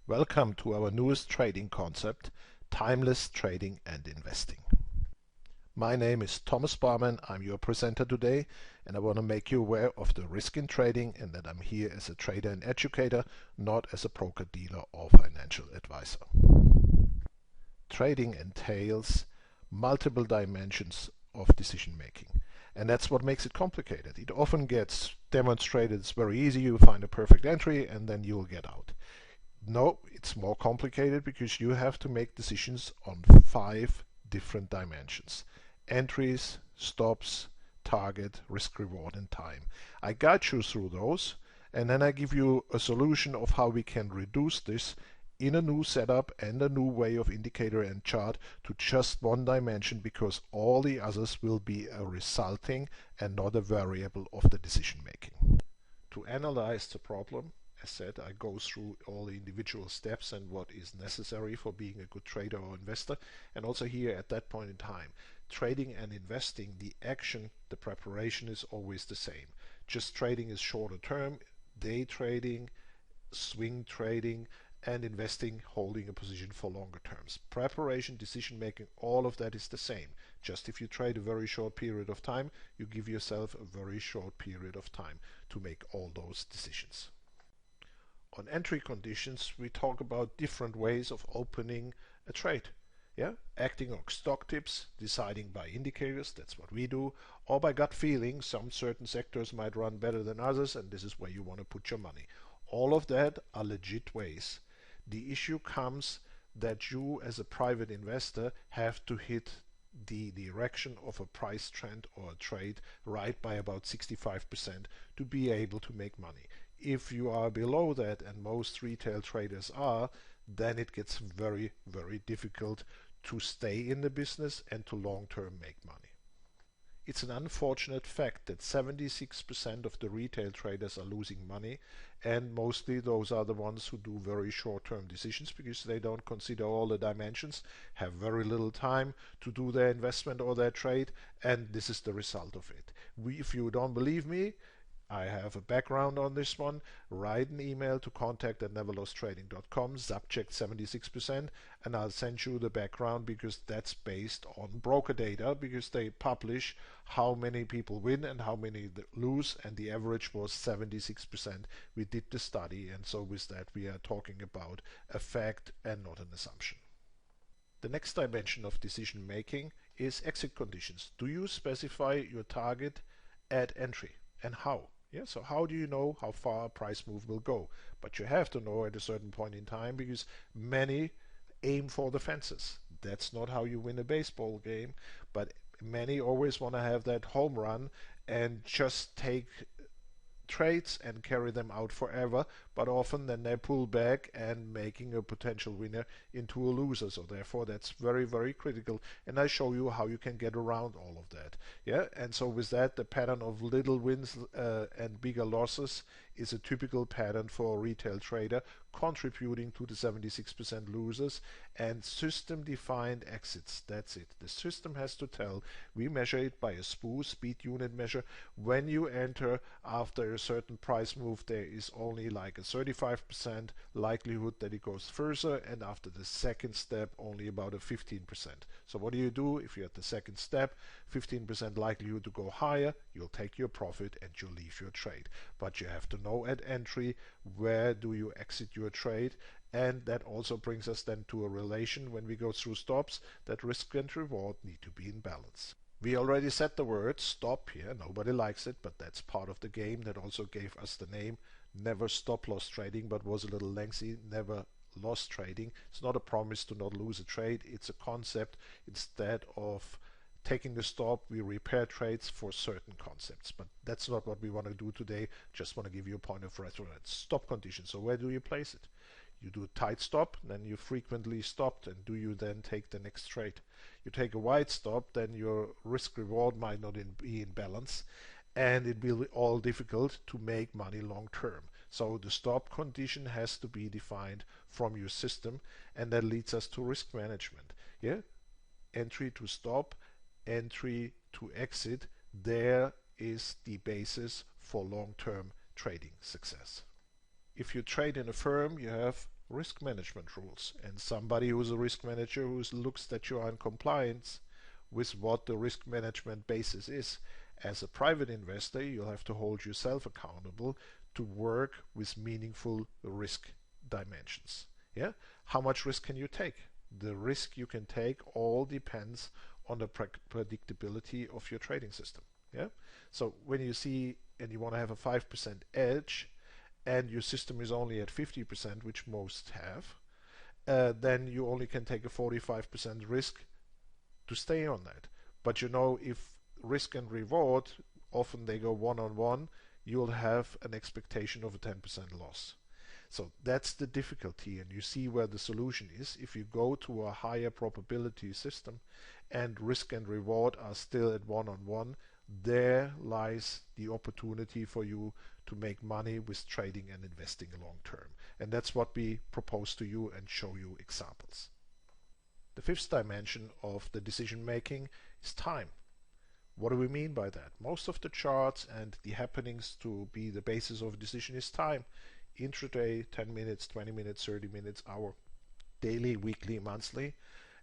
Welcome to our newest trading concept, timeless trading and investing. My name is Thomas Barman, I'm your presenter today, and I want to make you aware of the risk in trading and that I'm here as a trader and educator, not as a broker, dealer or financial advisor. Trading entails multiple dimensions of decision making. And that's what makes it complicated. It often gets demonstrated it's very easy, you find a perfect entry and then you'll get out. No, it's more complicated because you have to make decisions on 5 different dimensions: entries, stops, target, risk reward, and time. I guide you through those, and then I give you a solution of how we can reduce this in a new setup and a new way of indicator and chart to just one dimension, because all the others will be a resulting and not a variable of the decision making. To analyze the problem, as said, I go through all the individual steps and what is necessary for being a good trader or investor. And also here at that point in time, trading and investing, the action, the preparation is always the same. Just trading is shorter term, day trading, swing trading, and investing, holding a position for longer terms. Preparation, decision making, all of that is the same. Just if you trade a very short period of time, you give yourself a very short period of time to make all those decisions. On entry conditions, we talk about different ways of opening a trade. Yeah, acting on stock tips, deciding by indicators, that's what we do, or by gut feeling. Some certain sectors might run better than others, and this is where you want to put your money. All of that are legit ways. The issue comes that you as a private investor have to hit the direction of a price trend or a trade right by about 65% to be able to make money. If you are below that, and most retail traders are, then it gets very, very difficult to stay in the business and to long-term make money. It's an unfortunate fact that 76% of the retail traders are losing money, and mostly those are the ones who do very short-term decisions because they don't consider all the dimensions, have very little time to do their investment or their trade, and this is the result of it. If you don't believe me, I have a background on this one. Write an email to contact@neverlosttrading.com, subject 76%, and I'll send you the background, because that's based on broker data, because they publish how many people win and how many lose, and the average was 76%. We did the study, and so with that we are talking about a fact and not an assumption. The next dimension of decision making is exit conditions. Do you specify your target at entry, and how? Yeah, so how do you know how far a price move will go? But you have to know at a certain point in time, because many aim for the fences. That's not how you win a baseball game, but many always want to have that home run and just take trades and carry them out forever, but often then they pull back and making a potential winner into a loser. So therefore that's very, very critical, and I show you how you can get around all of that. Yeah, and so with that, the pattern of little wins and bigger losses is a typical pattern for a retail trader, contributing to the 76% losers. And system defined exits, that's it. The system has to tell, we measure it by a SPU, speed unit measure. When you enter after a certain price move, there is only like a 35% likelihood that it goes further, and after the second step only about a 15%. So what do you do if you're at the second step? 15% likelihood to go higher, you'll take your profit and you'll leave your trade. But you have to know at entry, where do you exit your trade? And that also brings us then to a relation when we go through stops, that risk and reward need to be in balance. We already said the word stop here, nobody likes it, but that's part of the game. That also gave us the name never stop loss trading, but was a little lengthy, never loss trading. It's not a promise to not lose a trade, it's a concept. Instead of taking the stop, we repair trades for certain concepts, but that's not what we want to do today. Just want to give you a point of reference. Stop condition. So where do you place it? You do a tight stop, then you frequently stopped, and do you then take the next trade? You take a wide stop, then your risk reward might not be in balance, and it will be all difficult to make money long term. So the stop condition has to be defined from your system, and that leads us to risk management. Yeah, entry to stop, entry to exit, there is the basis for long-term trading success. If you trade in a firm, you have risk management rules. And somebody who's a risk manager who looks that you are in compliance with what the risk management basis is. As a private investor, you'll have to hold yourself accountable to work with meaningful risk dimensions. Yeah? How much risk can you take? The risk you can take all depends on the predictability of your trading system. Yeah? So when you see and you want to have a 5% edge and your system is only at 50%, which most have, then you only can take a 45% risk to stay on that. But you know, if risk and reward, often they go one-on-one, you'll have an expectation of a 10% loss. So that's the difficulty, and you see where the solution is. If you go to a higher probability system and risk and reward are still at one-on-one, there lies the opportunity for you to make money with trading and investing long term. And that's what we propose to you and show you examples. The fifth dimension of the decision making is time. What do we mean by that? Most of the charts and the happenings to be the basis of a decision is time. Intraday, 10 minutes, 20 minutes, 30 minutes, hour, daily, weekly, monthly.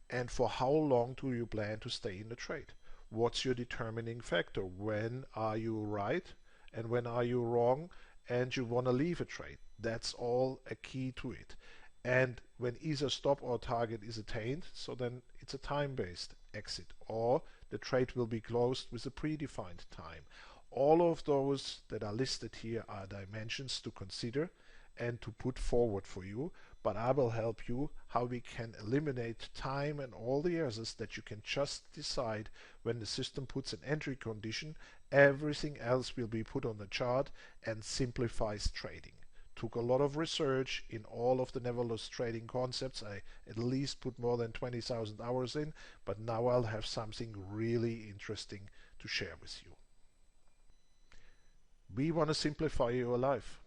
And for how long do you plan to stay in the trade? What's your determining factor? When are you right and when are you wrong and you want to leave a trade? That's all a key to it. And when either stop or target is attained, so then it's a time-based exit, or the trade will be closed with a predefined time. All of those that are listed here are dimensions to consider and to put forward for you, but I will help you how we can eliminate time and all the errors that you can just decide when the system puts an entry condition. Everything else will be put on the chart and simplifies trading. Took a lot of research in all of the never lost trading concepts. I at least put more than 20,000 hours in, but now I'll have something really interesting to share with you. We want to simplify your life.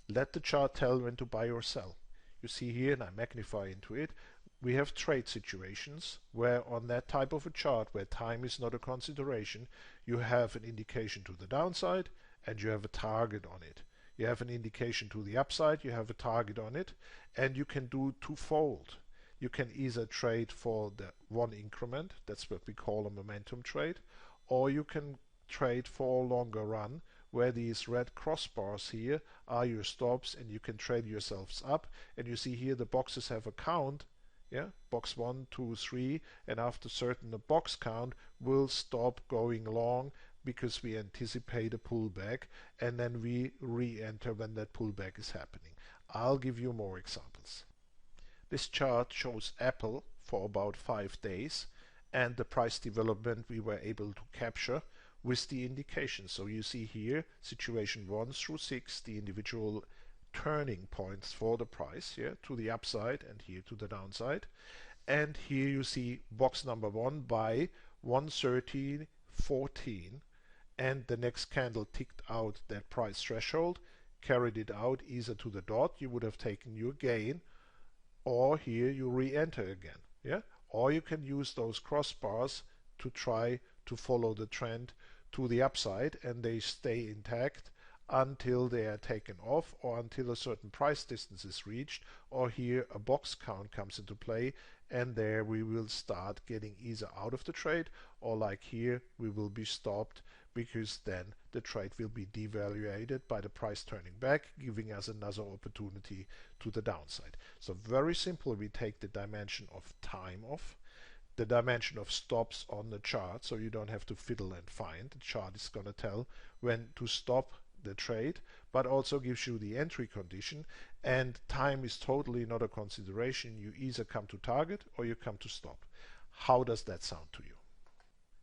Let the chart tell when to buy or sell. You see here, and I magnify into it, we have trade situations where on that type of a chart where time is not a consideration, you have an indication to the downside and you have a target on it. You have an indication to the upside, you have a target on it, and you can do twofold. You can either trade for the one increment, that's what we call a momentum trade, or you can trade for a longer run where these red crossbars here are your stops and you can trade yourselves up. And you see here the boxes have a count, yeah, box 1, 2, 3, and after certain the box count will stop going long because we anticipate a pullback and then we re-enter when that pullback is happening. I'll give you more examples. This chart shows Apple for about 5 days and the price development we were able to capture with the indication. So you see here situation 1 through 6, the individual turning points for the price, yeah, to the upside and here to the downside. And here you see box number 1 by 113.14, and the next candle ticked out that price threshold, carried it out either to the dot, you would have taken your gain, or here you re-enter again, yeah, or you can use those crossbars to try to follow the trend to the upside and they stay intact until they are taken off or until a certain price distance is reached, or here a box count comes into play and there we will start getting either out of the trade or like here we will be stopped because then the trade will be devaluated by the price turning back, giving us another opportunity to the downside. So very simple, we take the dimension of time off, the dimension of stops on the chart, so you don't have to fiddle and find. The chart is going to tell when to stop the trade, but also gives you the entry condition, and time is totally not a consideration. You either come to target or you come to stop. How does that sound to you?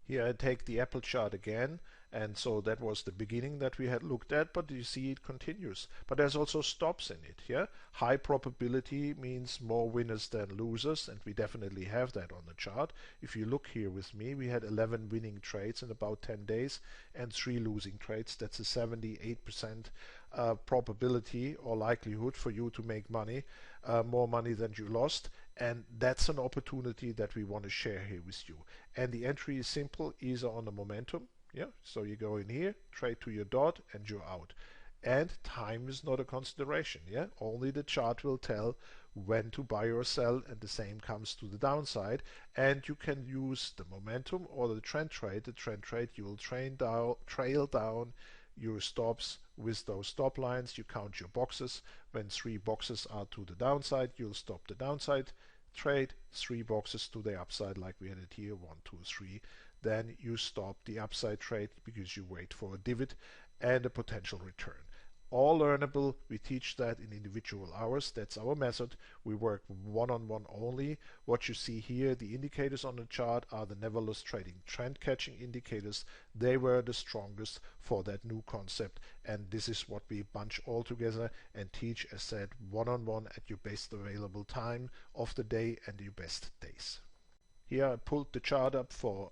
Here I take the Apple chart again, and so that was the beginning that we had looked at, but you see it continues. But there's also stops in it, yeah? High probability means more winners than losers, and we definitely have that on the chart. If you look here with me, we had 11 winning trades in about 10 days and 3 losing trades. That's a 78% probability or likelihood for you to make money, more money than you lost. And that's an opportunity that we want to share here with you. And the entry is simple, either on the momentum, yeah, so you go in here, trade to your dot and you're out. And time is not a consideration. Yeah, only the chart will tell when to buy or sell, and the same comes to the downside. And you can use the momentum or the trend trade. The trend trade, you will trail down your stops with those stop lines. You count your boxes. When 3 boxes are to the downside, you'll stop the downside trade. 3 boxes to the upside, like we had it here, 1, 2, 3. Then you stop the upside trade because you wait for a divot and a potential return. All learnable. We teach that in individual hours. That's our method. We work one-on-one only. What you see here, the indicators on the chart, are the never loss trading trend catching indicators. They were the strongest for that new concept, and this is what we bunch all together and teach, as said, one-on-one at your best available time of the day and your best days. Here I pulled the chart up for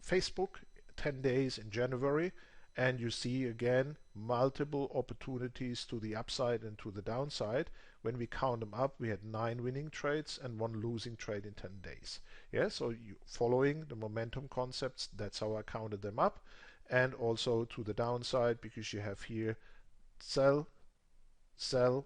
Facebook, 10 days in January. And you see again multiple opportunities to the upside and to the downside. When we count them up, we had 9 winning trades and 1 losing trade in 10 days. Yeah, so following the momentum concepts, that's how I counted them up. And also to the downside, because you have here sell, sell,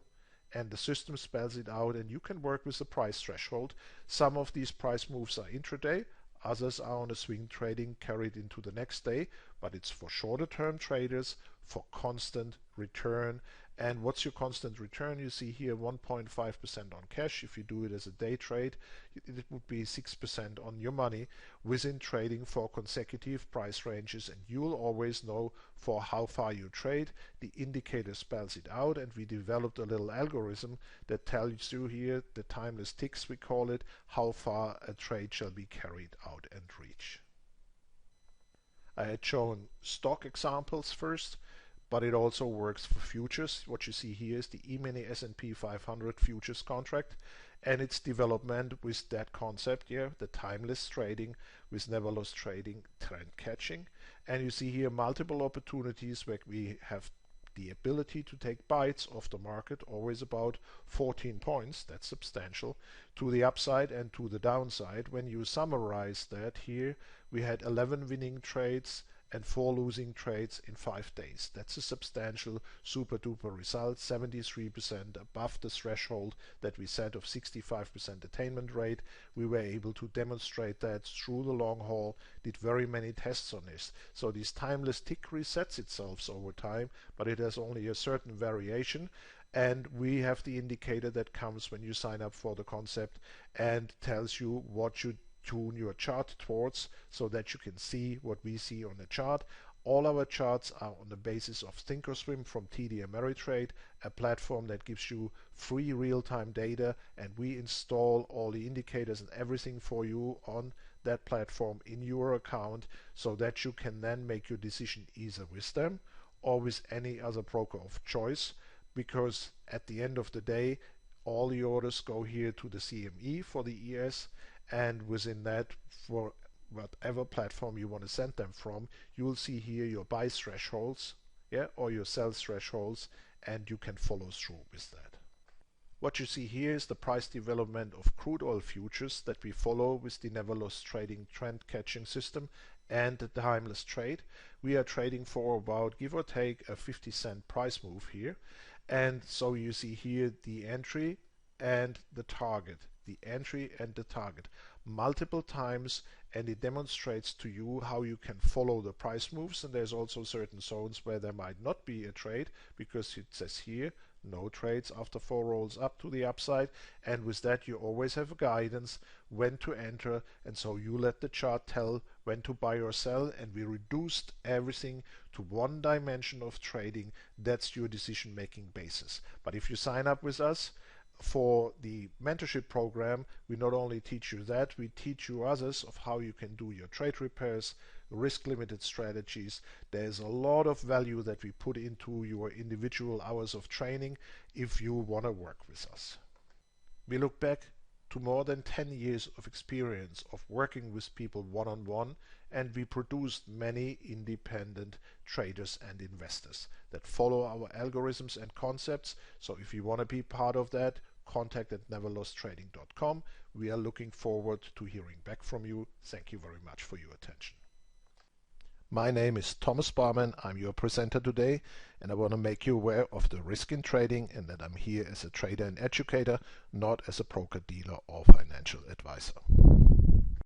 and the system spells it out, and you can work with the price threshold. Some of these price moves are intraday, others are on a swing trading carried into the next day, but it's for shorter term traders for constant return. And what's your constant return? You see here 1.5% on cash. If you do it as a day trade, it would be 6% on your money within trading for consecutive price ranges, and you'll always know for how far you trade. The indicator spells it out, and we developed a little algorithm that tells you here, the timeless ticks we call it, how far a trade shall be carried out and reach. I had shown stock examples first, but it also works for futures. What you see here is the E-mini S&P 500 futures contract and its development with that concept here, the timeless trading with never loss trading, trend catching. And you see here multiple opportunities where we have the ability to take bites off the market, always about 14 points, that's substantial, to the upside and to the downside. When you summarize that here, we had 11 winning trades and 4 losing trades in 5 days. That's a substantial super duper result, 73% above the threshold that we set of 65% attainment rate. We were able to demonstrate that through the long haul, did very many tests on this. So this timeless tick resets itself over time, but it has only a certain variation. And we have the indicator that comes when you sign up for the concept and tells you what you tune your chart towards, so that you can see what we see on the chart. All our charts are on the basis of Thinkorswim from TD Ameritrade, a platform that gives you free real-time data, and we install all the indicators and everything for you on that platform in your account, so that you can then make your decision either with them or with any other broker of choice, because at the end of the day, all the orders go here to the CME for the ES, and within that, for whatever platform you want to send them from, you will see here your buy thresholds, yeah, or your sell thresholds, and you can follow through with that. What you see here is the price development of crude oil futures that we follow with the never loss trading trend catching system and the timeless trade. We are trading for about, give or take, a 50-cent price move here. And so you see here the entry and the target, the entry and the target multiple times, and it demonstrates to you how you can follow the price moves. And there's also certain zones where there might not be a trade, because it says here no trades after 4 rolls up to the upside, and with that you always have a guidance when to enter, and so you let the chart tell when to buy or sell, and we reduced everything to one dimension of trading. That's your decision making basis. But if you sign up with us for the mentorship program, we not only teach you that, we teach you others of how you can do your trade repairs, risk limited strategies. There's a lot of value that we put into your individual hours of training if you want to work with us. We look back to more than 10 years of experience of working with people one-on-one, and we produced many independent traders and investors that follow our algorithms and concepts. So if you want to be part of that, contact at neverlosstrading.com. We are looking forward to hearing back from you. Thank you very much for your attention. My name is Thomas Barman. I'm your presenter today, and I want to make you aware of the risk in trading and that I'm here as a trader and educator, not as a broker, dealer, or financial advisor.